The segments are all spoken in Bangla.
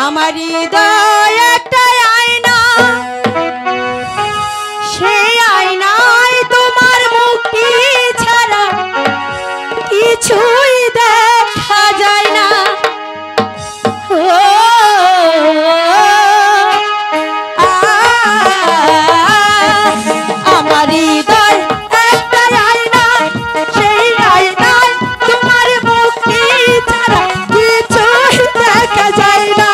আমার হৃদয় একটা আয়না, সেই আয়নায় তোমার মুক্তি ছাড়া কিছুই দেখা যায় না। আমার হৃদয় একটা আয়না, সেই আয়নায় তোমার মুক্তি ছাড়া কিছুই দেখা যায় না।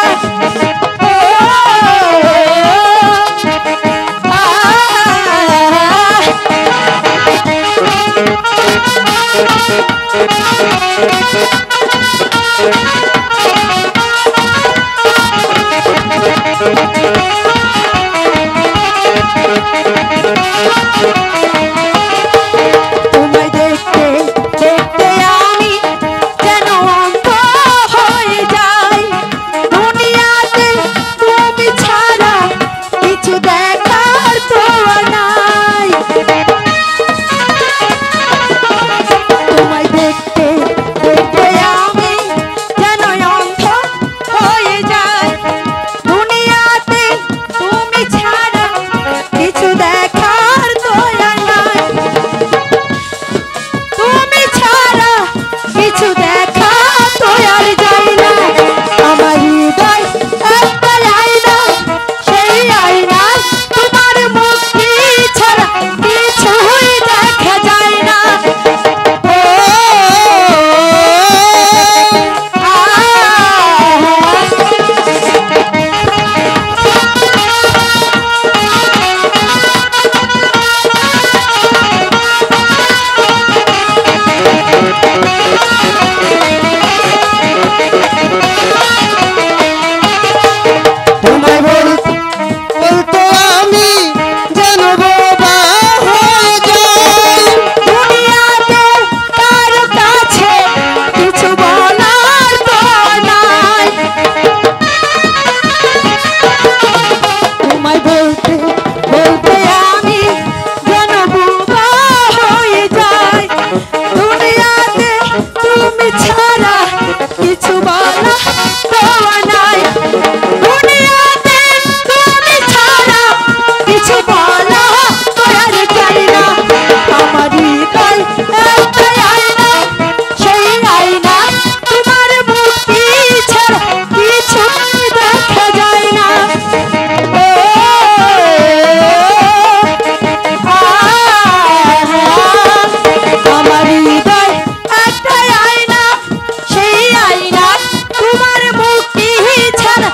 তোমায় দেখতে দেখতে আমি যেন অন্ধ হয়ে যাই, দুনিয়াতে তুমি ছাড়া কিছু দেখার তো নাই। তোমায় দেখতে দেখতে আমি যেন অন্ধ হয়ে যাই, দুনিয়াতে তুমি ছাড়া কিছু দেখার তো নাই। তুমি ছাড়া কিছু দেখা তো আর যায় না। আমার হৃদয় একটা আয়না, সেই আয়না তোমার মুক্তি ছাড়া কিছুই দেখা যায় না। তোমায় বলতে আমি যেন বোবা হয়ে যাই, দুনিয়াতে কারো কাছে কিছু বলার তো নাই। তোমায় বলতে বলতে আমি যেন বোবা হয়ে যাই, দুনিয়াতে তুমি ছাড়া কিছু বলার তো নাই। দুনিয়াতে তুমি ছাড়া কিছু বলা তো আর যায় না। আমার হৃদয় একটা আয়না, সেই আয়না তোমার মুক্তি ছাড়া কিছুই দেখা যায় না। আমার হৃদয় একটা আয়না, সেই আয়না তোমার মুক্তি ছাড়া